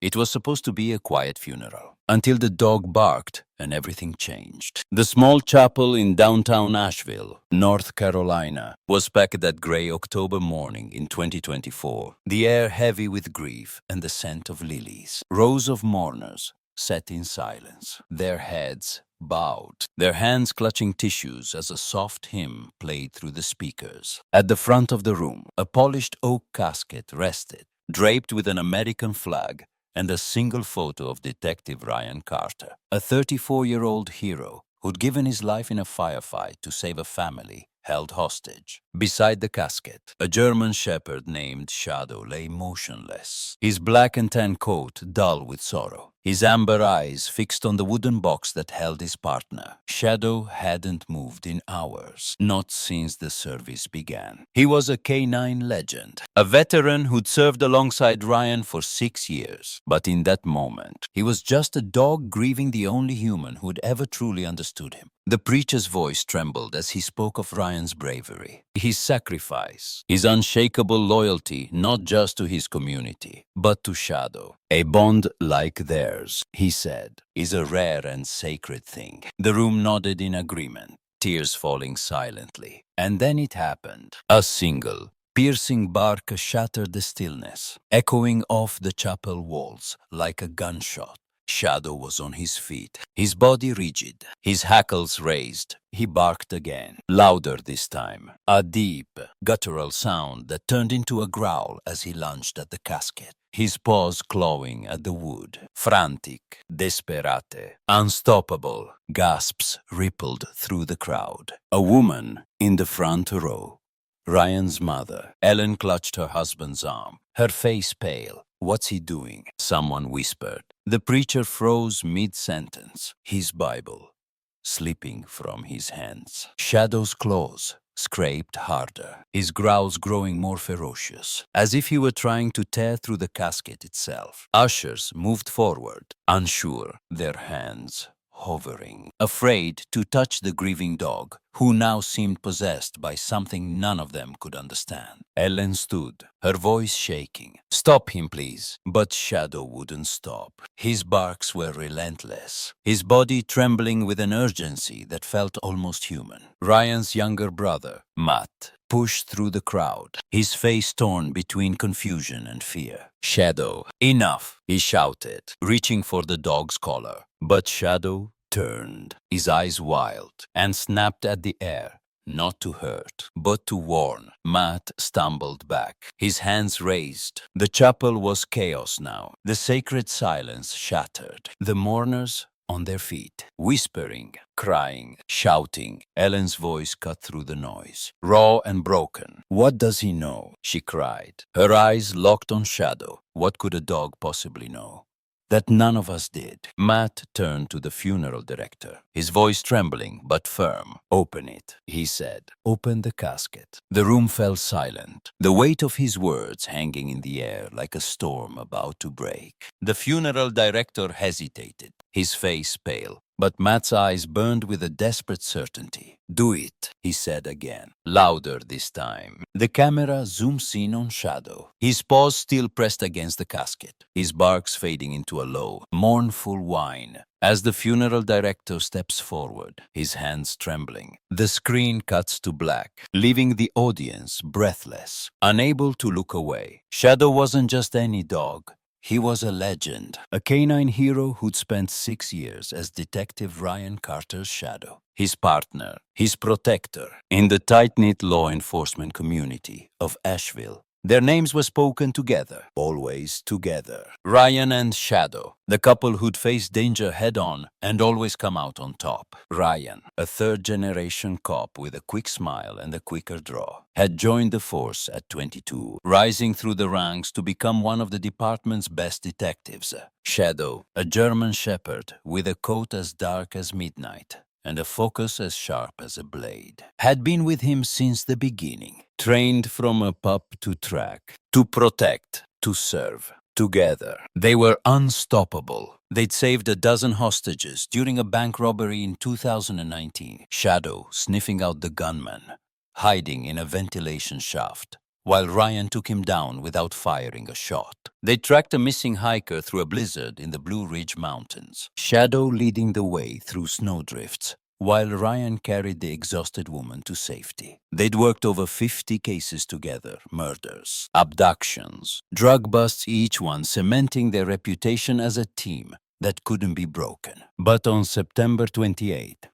It was supposed to be a quiet funeral, until the dog barked and everything changed. The small chapel in downtown Asheville, North Carolina, was packed that gray October morning in 2024, the air heavy with grief and the scent of lilies. Rows of mourners sat in silence, their heads bowed, their hands clutching tissues as a soft hymn played through the speakers. At the front of the room, a polished oak casket rested, draped with an American flag and a single photo of Detective Ryan Carter, a 34-year-old hero who'd given his life in a firefight to save a family held hostage. Beside the casket, a German shepherd named Shadow lay motionless, his black and tan coat dull with sorrow, his amber eyes fixed on the wooden box that held his partner. Shadow hadn't moved in hours, not since the service began. He was a canine legend, a veteran who'd served alongside Ryan for 6 years. But in that moment, he was just a dog grieving the only human who'd ever truly understood him. The preacher's voice trembled as he spoke of Ryan's bravery, his sacrifice, his unshakable loyalty not just to his community, but to Shadow. A bond like theirs, he said, is a rare and sacred thing. The room nodded in agreement, tears falling silently. And then it happened. A single, piercing bark shattered the stillness, echoing off the chapel walls like a gunshot. Shadow was on his feet, his body rigid, his hackles raised. He barked again, louder this time, a deep, guttural sound that turned into a growl as he lunged at the casket, his paws clawing at the wood. Frantic, desperate, unstoppable, gasps rippled through the crowd. A woman in the front row, Ryan's mother, Ellen, clutched her husband's arm, her face pale. "What's he doing?" someone whispered. The preacher froze mid-sentence, his Bible slipping from his hands. Shadow's claws scraped harder, his growls growing more ferocious, as if he were trying to tear through the casket itself. Ushers moved forward, unsure, their hands hovering, afraid to touch the grieving dog, who now seemed possessed by something none of them could understand. Ellen stood, her voice shaking. "Stop him, please." But Shadow wouldn't stop. His barks were relentless, his body trembling with an urgency that felt almost human. Ryan's younger brother, Matt, pushed through the crowd, his face torn between confusion and fear. "Shadow, enough!" he shouted, reaching for the dog's collar. But Shadow turned, his eyes wild, and snapped at the air, not to hurt, but to warn. Matt stumbled back, his hands raised. The chapel was chaos now, the sacred silence shattered. The mourners on their feet, whispering, crying, shouting. Ellen's voice cut through the noise, raw and broken. "What does he know?" she cried, her eyes locked on Shadow. What could a dog possibly know? That none of us did. Matt turned to the funeral director, his voice trembling but firm. "Open it," he said. "Open the casket." The room fell silent, the weight of his words hanging in the air like a storm about to break. The funeral director hesitated, his face pale, but Matt's eyes burned with a desperate certainty. "Do it," he said again, louder this time. The camera zooms in on Shadow, his paws still pressed against the casket, his barks fading into a low, mournful whine. As the funeral director steps forward, his hands trembling, the screen cuts to black, leaving the audience breathless, unable to look away. Shadow wasn't just any dog. He was a legend, a canine hero who'd spent 6 years as Detective Ryan Carter's shadow, his partner, his protector in the tight-knit law enforcement community of Asheville. Their names were spoken together, always together. Ryan and Shadow, the couple who'd faced danger head-on and always come out on top. Ryan, a third-generation cop with a quick smile and a quicker draw, had joined the force at 22, rising through the ranks to become one of the department's best detectives. Shadow, a German shepherd with a coat as dark as midnight and a focus as sharp as a blade, had been with him since the beginning, trained from a pup to track, to protect, to serve. Together, they were unstoppable. They'd saved a dozen hostages during a bank robbery in 2019. Shadow sniffing out the gunman, hiding in a ventilation shaft, while Ryan took him down without firing a shot. They tracked a missing hiker through a blizzard in the Blue Ridge Mountains, Shadow leading the way through snowdrifts, while Ryan carried the exhausted woman to safety. They'd worked over 50 cases together, murders, abductions, drug busts, each one cementing their reputation as a team that couldn't be broken. But on September 28th,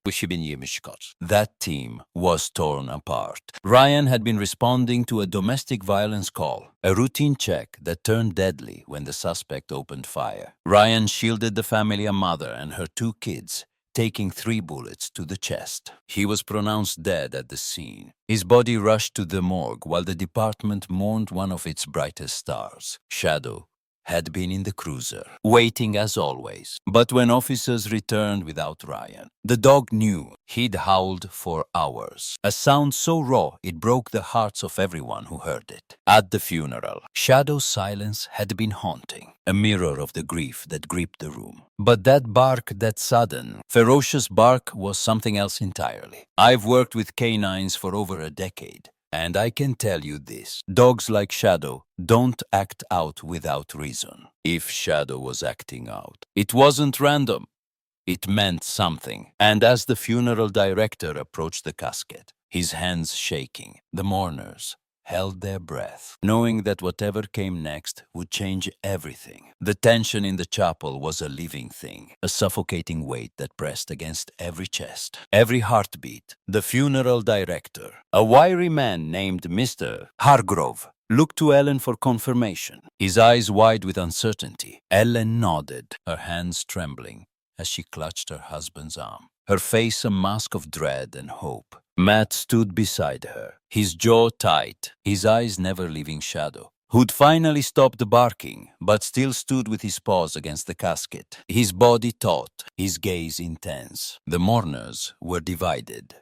that team was torn apart. Ryan had been responding to a domestic violence call, a routine check that turned deadly when the suspect opened fire. Ryan shielded the family, a mother and her 2 kids, taking 3 bullets to the chest. He was pronounced dead at the scene. His body rushed to the morgue while the department mourned one of its brightest stars. Shadow had been in the cruiser, waiting as always. But when officers returned without Ryan, the dog knew. He'd howled for hours, a sound so raw it broke the hearts of everyone who heard it. At the funeral, Shadow's silence had been haunting, a mirror of the grief that gripped the room. But that bark, that sudden, ferocious bark, was something else entirely. I've worked with canines for over a decade, and I can tell you this: dogs like Shadow don't act out without reason. If Shadow was acting out, it wasn't random. It meant something. And as the funeral director approached the casket, his hands shaking, the mourners held their breath, knowing that whatever came next would change everything. The tension in the chapel was a living thing, a suffocating weight that pressed against every chest, every heartbeat. The funeral director, a wiry man named Mr. Hargrove, looked to Ellen for confirmation, his eyes wide with uncertainty. Ellen nodded, her hands trembling as she clutched her husband's arm, her face a mask of dread and hope. Matt stood beside her, his jaw tight, his eyes never leaving Shadow, who'd finally stopped barking, but still stood with his paws against the casket, his body taut, his gaze intense. The mourners were divided.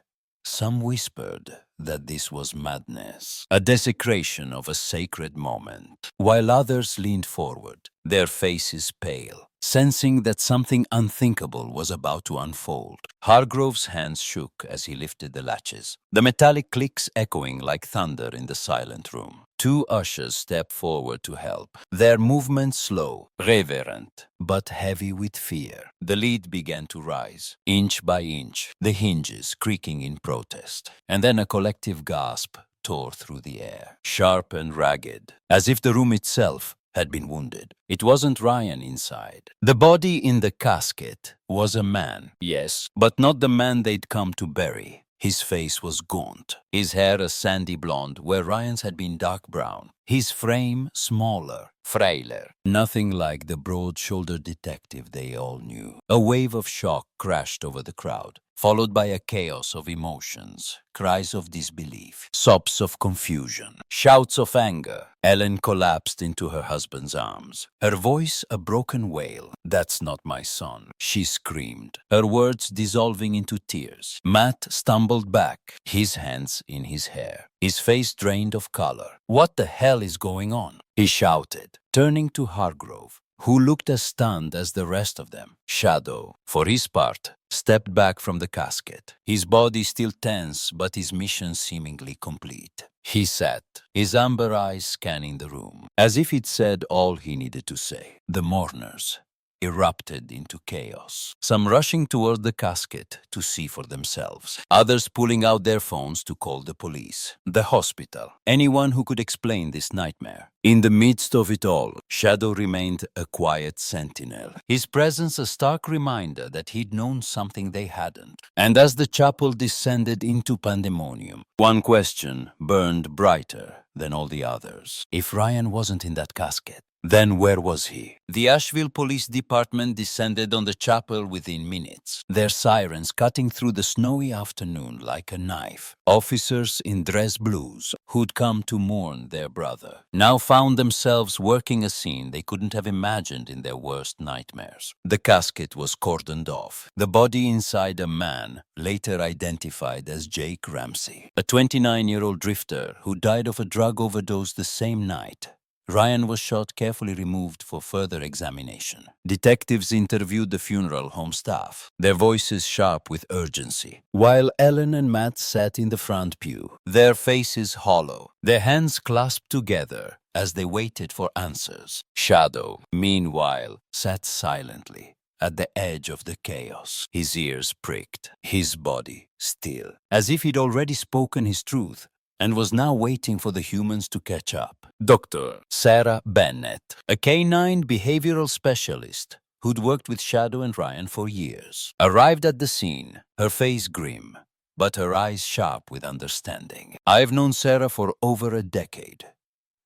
Some whispered that this was madness, a desecration of a sacred moment, while others leaned forward, their faces pale, sensing that something unthinkable was about to unfold. Hargrove's hands shook as he lifted the latches, the metallic clicks echoing like thunder in the silent room. 2 ushers stepped forward to help, their movements slow, reverent, but heavy with fear. The lid began to rise, inch by inch, the hinges creaking in protest, and then a collective gasp tore through the air, sharp and ragged, as if the room itself had been wounded. It wasn't Ryan inside. The body in the casket was a man, yes, but not the man they'd come to bury. His face was gaunt, his hair a sandy blonde where Ryan's had been dark brown, his frame smaller, frailer, nothing like the broad-shouldered detective they all knew. A wave of shock crashed over the crowd, followed by a chaos of emotions, cries of disbelief, sobs of confusion, shouts of anger. Ellen collapsed into her husband's arms, her voice a broken wail. "That's not my son," she screamed, her words dissolving into tears. Matt stumbled back, his hands in his hair, his face drained of color. "What the hell is going on?" he shouted, turning to Hargrove, who looked as stunned as the rest of them. Shadow, for his part, stepped back from the casket, his body still tense but his mission seemingly complete. He sat, his amber eyes scanning the room, as if he'd said all he needed to say. The mourners erupted into chaos, some rushing toward the casket to see for themselves, others pulling out their phones to call the police, the hospital, anyone who could explain this nightmare. In the midst of it all, Shadow remained a quiet sentinel, his presence a stark reminder that he'd known something they hadn't. And as the chapel descended into pandemonium, one question burned brighter than all the others. If Ryan wasn't in that casket, then where was he? The Asheville Police Department descended on the chapel within minutes, their sirens cutting through the snowy afternoon like a knife. Officers in dress blues, who'd come to mourn their brother, now found themselves working a scene they couldn't have imagined in their worst nightmares. The casket was cordoned off, the body inside a man later identified as Jake Ramsey, a 29-year-old drifter who died of a drug overdose the same night Ryan was shot, carefully removed for further examination. Detectives interviewed the funeral home staff, their voices sharp with urgency, while Ellen and Matt sat in the front pew, their faces hollow, their hands clasped together as they waited for answers. Shadow, meanwhile, sat silently at the edge of the chaos, his ears pricked, his body still, as if he'd already spoken his truth and was now waiting for the humans to catch up. Dr. Sarah Bennett, a canine behavioral specialist who'd worked with Shadow and Ryan for years, arrived at the scene, her face grim, but her eyes sharp with understanding. I've known Sarah for over a decade.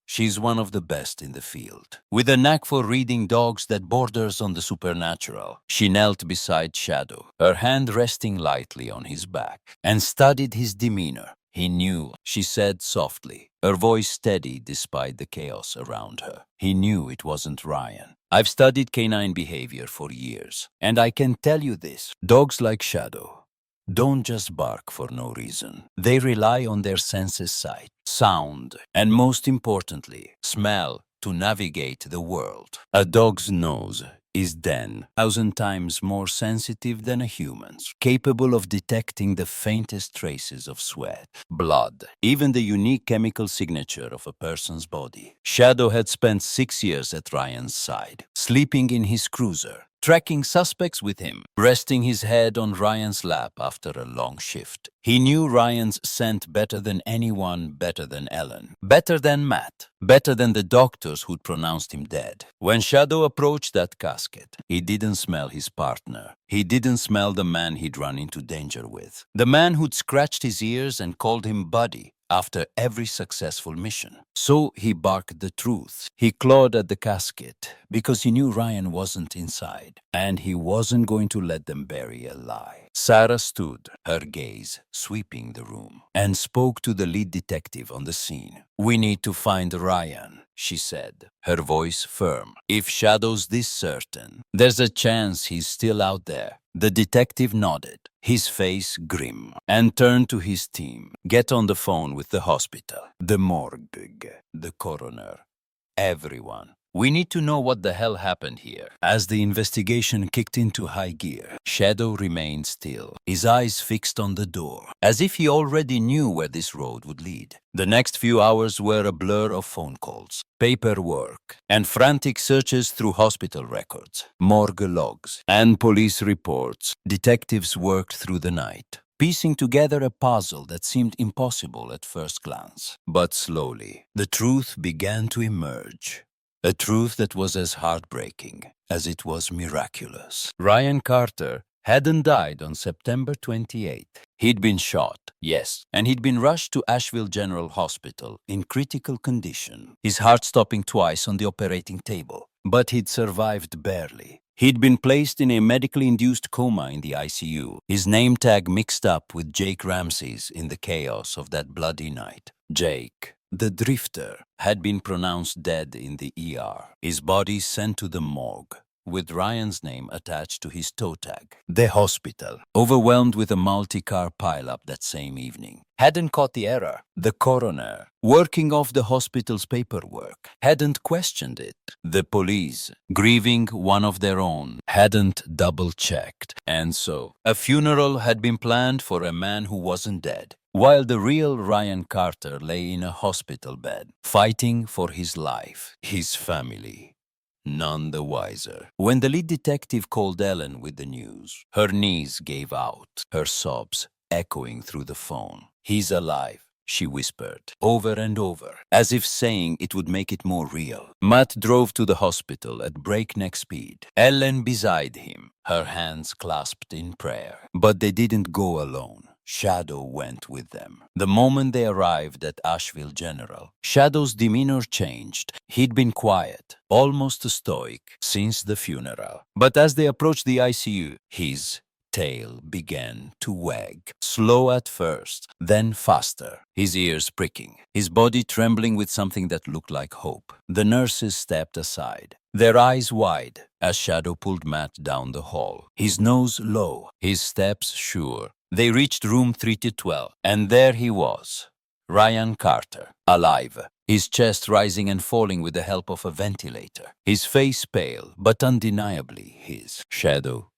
She's one of the best in the field. With a knack for reading dogs that borders on the supernatural, she knelt beside Shadow, her hand resting lightly on his back, and studied his demeanor. He knew, she said softly, her voice steady despite the chaos around her. He knew it wasn't Ryan. I've studied canine behavior for years, and I can tell you this. Dogs like Shadow don't just bark for no reason. They rely on their senses: sight, sound, and most importantly, smell to navigate the world. A dog's nose is then 1,000 times more sensitive than a human's, capable of detecting the faintest traces of sweat, blood, even the unique chemical signature of a person's body. Shadow had spent 6 years at Ryan's side, sleeping in his cruiser, tracking suspects with him, resting his head on Ryan's lap after a long shift. He knew Ryan's scent better than anyone, better than Ellen, better than Matt, better than the doctors who'd pronounced him dead. When Shadow approached that casket, he didn't smell his partner. He didn't smell the man he'd run into danger with, the man who'd scratched his ears and called him buddy after every successful mission. So he barked the truth. He clawed at the casket because he knew Ryan wasn't inside, and he wasn't going to let them bury a lie. Sarah stood, her gaze sweeping the room, and spoke to the lead detective on the scene. "We need to find Ryan," she said, her voice firm. "If Shadow's this certain, there's a chance he's still out there." The detective nodded, his face grim, and turned to his team. "Get on the phone with the hospital, the morgue, the coroner, everyone. We need to know what the hell happened here." As the investigation kicked into high gear, Shadow remained still, his eyes fixed on the door, as if he already knew where this road would lead. The next few hours were a blur of phone calls, paperwork, and frantic searches through hospital records, morgue logs, and police reports. Detectives worked through the night, piecing together a puzzle that seemed impossible at first glance. But slowly, the truth began to emerge. A truth that was as heartbreaking as it was miraculous. Ryan Carter hadn't died on September 28th. He'd been shot, yes, and he'd been rushed to Asheville General Hospital in critical condition, his heart stopping twice on the operating table. But he'd survived barely. He'd been placed in a medically induced coma in the ICU, his name tag mixed up with Jake Ramsey's in the chaos of that bloody night. Jake, the drifter, had been pronounced dead in the ER, his body sent to the morgue, with Ryan's name attached to his toe tag. The hospital, overwhelmed with a multi-car pileup that same evening, hadn't caught the error. The coroner, working off the hospital's paperwork, hadn't questioned it. The police, grieving one of their own, hadn't double-checked. And so, a funeral had been planned for a man who wasn't dead, while the real Ryan Carter lay in a hospital bed, fighting for his life, his family. None the wiser. When the lead detective called Ellen with the news, her knees gave out, her sobs echoing through the phone. "He's alive," she whispered, over and over, as if saying it would make it more real. Matt drove to the hospital at breakneck speed, Ellen beside him, her hands clasped in prayer. But they didn't go alone. Shadow went with them. The moment they arrived at Asheville General, Shadow's demeanor changed. He'd been quiet, almost stoic, since the funeral. But as they approached the ICU, his tail began to wag, slow at first, then faster, his ears pricking, his body trembling with something that looked like hope. The nurses stepped aside, their eyes wide, as Shadow pulled Matt down the hall, his nose low, his steps sure. They reached room 312, and there he was, Ryan Carter, alive, his chest rising and falling with the help of a ventilator. His face pale, but undeniably his. Shadow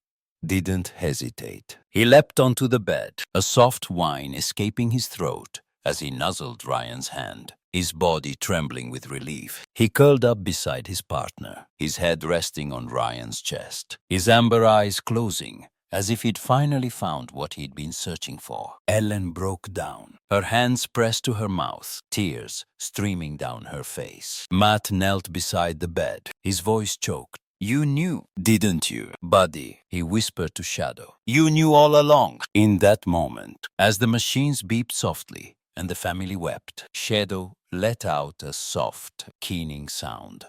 didn't hesitate. He leapt onto the bed, a soft whine escaping his throat as he nuzzled Ryan's hand, his body trembling with relief. He curled up beside his partner, his head resting on Ryan's chest, his amber eyes closing, as if he'd finally found what he'd been searching for. Ellen broke down, her hands pressed to her mouth, tears streaming down her face. Matt knelt beside the bed, his voice choked. "You knew, didn't you, buddy?" he whispered to Shadow. "You knew all along." In that moment, as the machines beeped softly and the family wept, Shadow let out a soft, keening sound.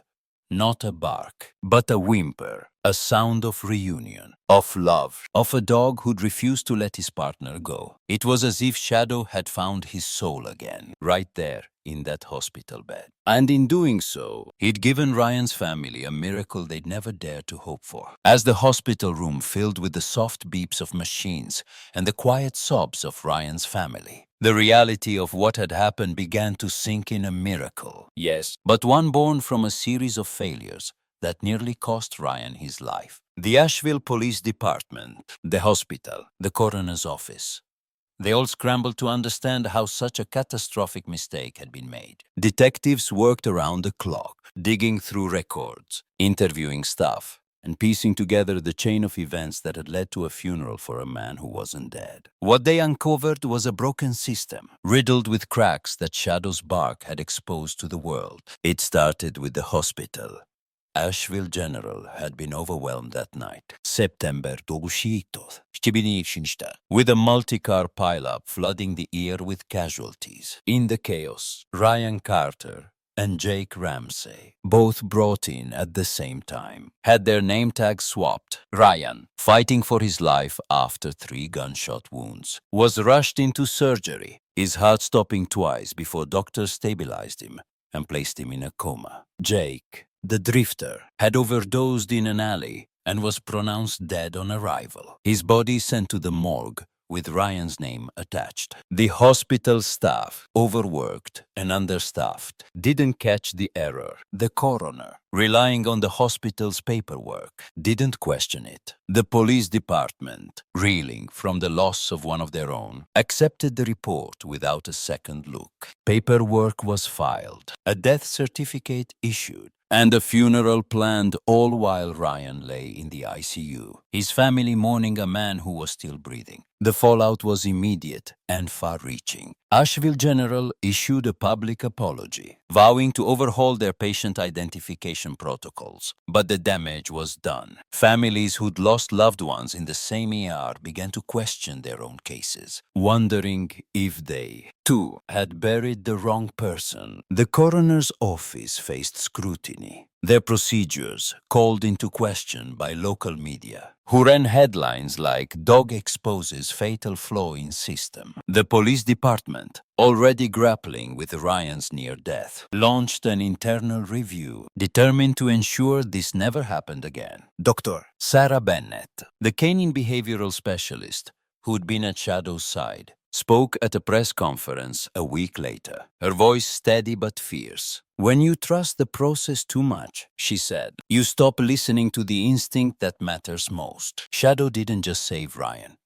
Not a bark, but a whimper, a sound of reunion, of love, of a dog who'd refused to let his partner go. It was as if Shadow had found his soul again, right there in that hospital bed. And in doing so, he'd given Ryan's family a miracle they'd never dared to hope for. As the hospital room filled with the soft beeps of machines and the quiet sobs of Ryan's family, the reality of what had happened began to sink in. A miracle, yes, but one born from a series of failures that nearly cost Ryan his life. The Asheville Police Department, the hospital, the coroner's office. They all scrambled to understand how such a catastrophic mistake had been made. Detectives worked around the clock, digging through records, interviewing staff, and piecing together the chain of events that had led to a funeral for a man who wasn't dead. What they uncovered was a broken system, riddled with cracks that Shadow's bark had exposed to the world. It started with the hospital. Asheville General had been overwhelmed that night, September 28th, with a multi-car pileup flooding the air with casualties. In the chaos, Ryan Carter and Jake Ramsey, both brought in at the same time, had their name tags swapped. Ryan, fighting for his life after 3 gunshot wounds, was rushed into surgery, his heart stopping twice before doctors stabilized him and placed him in a coma. Jake, the drifter, had overdosed in an alley and was pronounced dead on arrival, his body sent to the morgue with Ryan's name attached. The hospital staff, overworked and understaffed, didn't catch the error. The coroner, relying on the hospital's paperwork, didn't question it. The police department, reeling from the loss of one of their own, accepted the report without a second look. Paperwork was filed, a death certificate issued, and a funeral planned, all while Ryan lay in the ICU, his family mourning a man who was still breathing. The fallout was immediate and far-reaching. Asheville General issued a public apology, vowing to overhaul their patient identification protocols. But the damage was done. Families who'd lost loved ones in the same ER began to question their own cases, wondering if they, too, had buried the wrong person. The coroner's office faced scrutiny, their procedures called into question by local media, who ran headlines like "Dog exposes fatal flaw in system." The police department, already grappling with Ryan's near death, launched an internal review, determined to ensure this never happened again. Dr. Sarah Bennett, the canine behavioral specialist who'd been at Shadow's side, spoke at a press conference a week later, her voice steady but fierce. "When you trust the process too much," she said, "you stop listening to the instinct that matters most." Shadow didn't just save Ryan.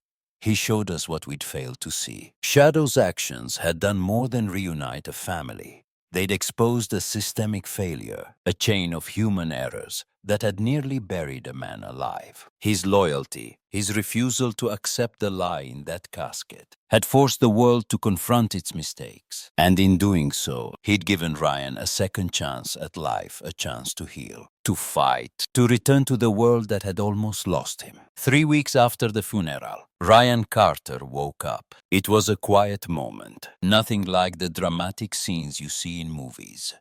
He showed us what we'd failed to see. Shadow's actions had done more than reunite a family. They'd exposed a systemic failure, a chain of human errors that had nearly buried a man alive. His loyalty, his refusal to accept the lie in that casket, had forced the world to confront its mistakes. And in doing so, he'd given Ryan a second chance at life, a chance to heal, to fight, to return to the world that had almost lost him. 3 weeks after the funeral, Ryan Carter woke up. It was a quiet moment, nothing like the dramatic scenes you see in movies.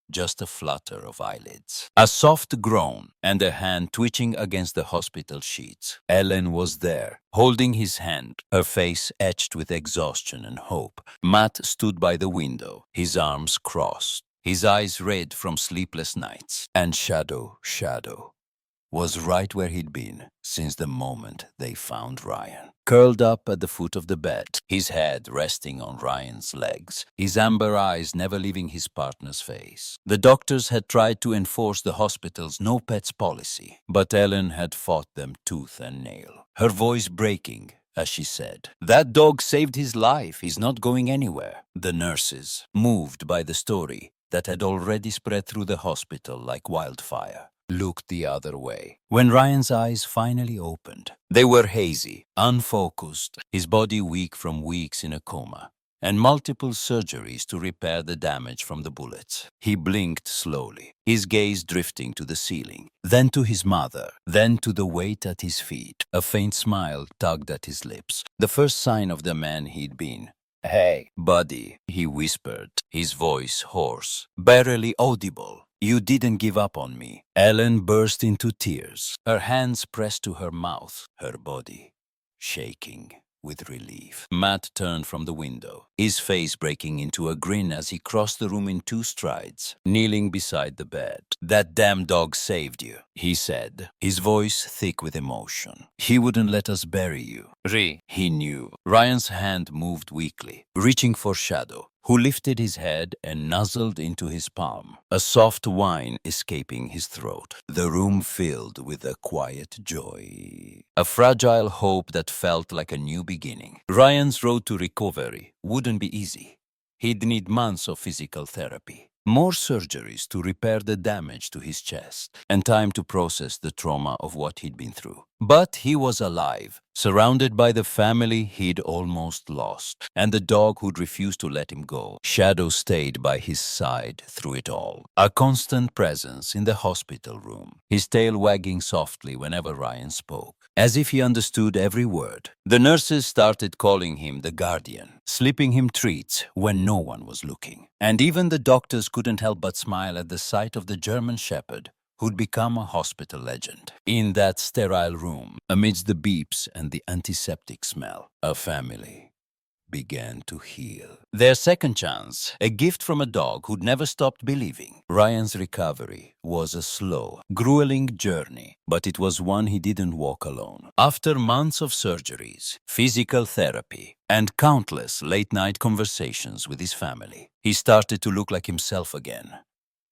Just a flutter of eyelids, a soft groan, and a hand twitching against the hospital sheets. Ellen was there, holding his hand, her face etched with exhaustion and hope. Matt stood by the window, his arms crossed, his eyes red from sleepless nights. And Shadow, was right where he'd been since the moment they found Ryan. Curled up at the foot of the bed, his head resting on Ryan's legs, his amber eyes never leaving his partner's face. The doctors had tried to enforce the hospital's no pets policy, but Ellen had fought them tooth and nail, her voice breaking as she said, "That dog saved his life. He's not going anywhere." The nurses, moved by the story that had already spread through the hospital like wildfire, looked the other way. When Ryan's eyes finally opened, they were hazy, unfocused, his body weak from weeks in a coma, and multiple surgeries to repair the damage from the bullets. He blinked slowly, his gaze drifting to the ceiling, then to his mother, then to the weight at his feet. A faint smile tugged at his lips, the first sign of the man he'd been. "Hey, buddy," he whispered, his voice hoarse, barely audible. "You didn't give up on me." Ellen burst into tears, her hands pressed to her mouth, her body shaking with relief. Matt turned from the window, his face breaking into a grin as he crossed the room in 2 strides, kneeling beside the bed. "That damn dog saved you," he said, his voice thick with emotion. "He wouldn't let us bury you." He knew. Ryan's hand moved weakly, reaching for Shadow, who lifted his head and nuzzled into his palm, a soft whine escaping his throat. The room filled with a quiet joy, a fragile hope that felt like a new beginning. Ryan's road to recovery wouldn't be easy. He'd need months of physical therapy, more surgeries to repair the damage to his chest, and time to process the trauma of what he'd been through. But he was alive, surrounded by the family he'd almost lost, and the dog who'd refused to let him go. Shadow stayed by his side through it all, a constant presence in the hospital room, his tail wagging softly whenever Ryan spoke, as if he understood every word. The nurses started calling him the guardian, slipping him treats when no one was looking. And even the doctors couldn't help but smile at the sight of the German Shepherd, who'd become a hospital legend. In that sterile room, amidst the beeps and the antiseptic smell, a family began to heal. Their second chance, a gift from a dog who'd never stopped believing. Ryan's recovery was a slow, grueling journey, but it was one he didn't walk alone. After months of surgeries, physical therapy, and countless late-night conversations with his family, he started to look like himself again.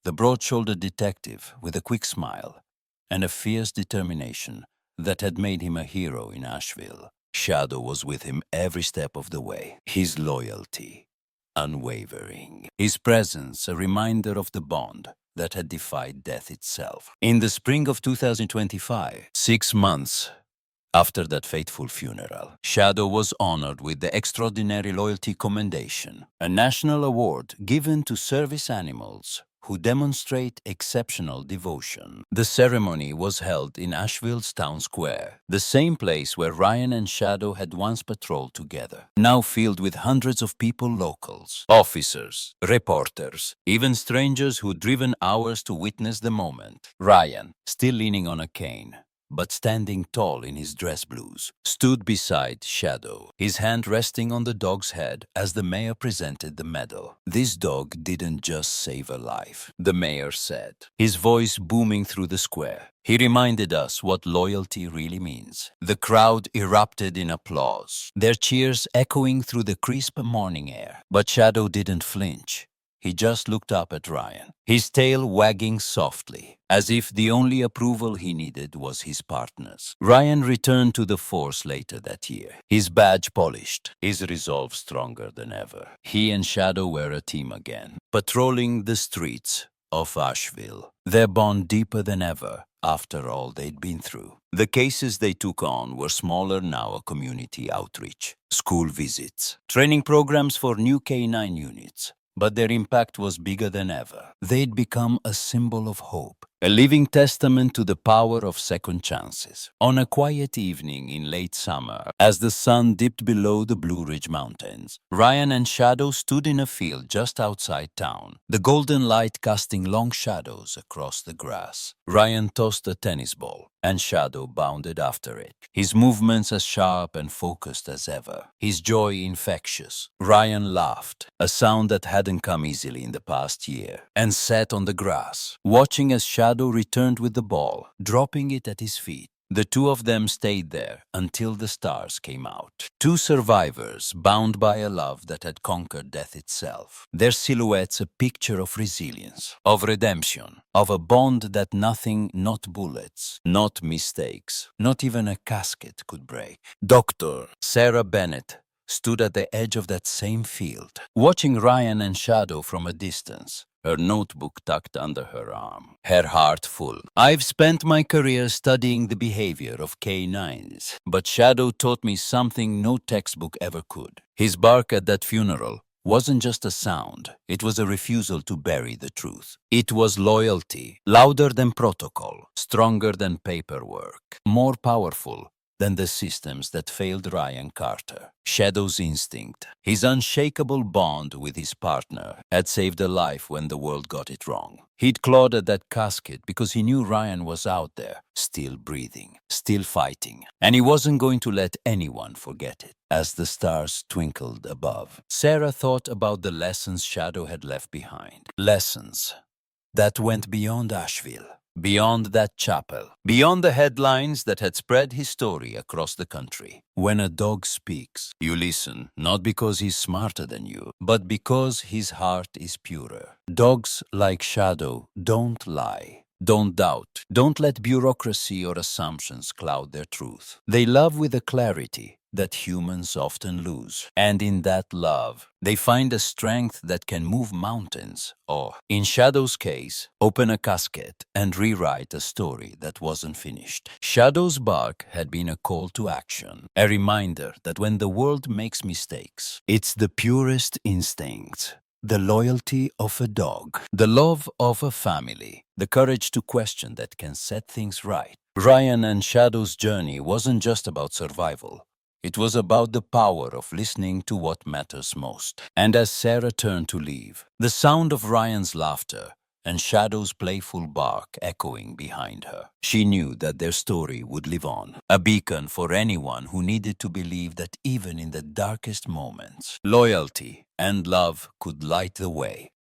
The broad-shouldered detective with a quick smile and a fierce determination that had made him a hero in Asheville. Shadow was with him every step of the way, his loyalty unwavering, his presence a reminder of the bond that had defied death itself. In the spring of 2025, 6 months after that fateful funeral, Shadow was honored with the Extraordinary Loyalty Commendation, a national award given to service animals who demonstrate exceptional devotion. The ceremony was held in Asheville's town square, the same place where Ryan and Shadow had once patrolled together, now filled with hundreds of people, locals, officers, reporters, even strangers who'd driven hours to witness the moment. Ryan, still leaning on a cane, but standing tall in his dress blues, stood beside Shadow, his hand resting on the dog's head as the mayor presented the medal. "This dog didn't just save a life," the mayor said, his voice booming through the square. "He reminded us what loyalty really means." The crowd erupted in applause, their cheers echoing through the crisp morning air. But Shadow didn't flinch. He just looked up at Ryan, his tail wagging softly, as if the only approval he needed was his partner's. Ryan returned to the force later that year, his badge polished, his resolve stronger than ever. He and Shadow were a team again, patrolling the streets of Asheville, their bond deeper than ever after all they'd been through. The cases they took on were smaller now, a community outreach, school visits, training programs for new K-9 units. But their impact was bigger than ever. They'd become a symbol of hope, a living testament to the power of second chances. On a quiet evening in late summer, as the sun dipped below the Blue Ridge Mountains, Ryan and Shadow stood in a field just outside town, the golden light casting long shadows across the grass. Ryan tossed a tennis ball, and Shadow bounded after it, his movements as sharp and focused as ever, his joy infectious. Ryan laughed, a sound that hadn't come easily in the past year, and sat on the grass, watching as Shadow Shadow returned with the ball, dropping it at his feet. The two of them stayed there until the stars came out. Two survivors bound by a love that had conquered death itself. Their silhouettes a picture of resilience, of redemption, of a bond that nothing, not bullets, not mistakes, not even a casket could break. Dr. Sarah Bennett stood at the edge of that same field, watching Ryan and Shadow from a distance, her notebook tucked under her arm, her heart full. I've spent my career studying the behavior of K9s, but Shadow taught me something no textbook ever could. His bark at that funeral wasn't just a sound, it was a refusal to bury the truth. It was loyalty, louder than protocol, stronger than paperwork, more powerful than the systems that failed Ryan Carter. Shadow's instinct, his unshakable bond with his partner, had saved a life when the world got it wrong. He'd clawed at that casket because he knew Ryan was out there, still breathing, still fighting, and he wasn't going to let anyone forget it. As the stars twinkled above, Sarah thought about the lessons Shadow had left behind. Lessons that went beyond Asheville, beyond that chapel, beyond the headlines that had spread his story across the country. When a dog speaks, you listen, not because he's smarter than you, but because his heart is purer. Dogs like Shadow don't lie. Don't doubt. Don't let bureaucracy or assumptions cloud their truth. They love with a clarity that humans often lose. And in that love, they find a strength that can move mountains or, in Shadow's case, open a casket and rewrite a story that wasn't finished. Shadow's bark had been a call to action, a reminder that when the world makes mistakes, it's the purest instincts, the loyalty of a dog, the love of a family, the courage to question that can set things right. Ryan and Shadow's journey wasn't just about survival. It was about the power of listening to what matters most. And as Sarah turned to leave, the sound of Ryan's laughter and Shadow's playful bark echoing behind her, she knew that their story would live on, a beacon for anyone who needed to believe that even in the darkest moments, loyalty and love could light the way.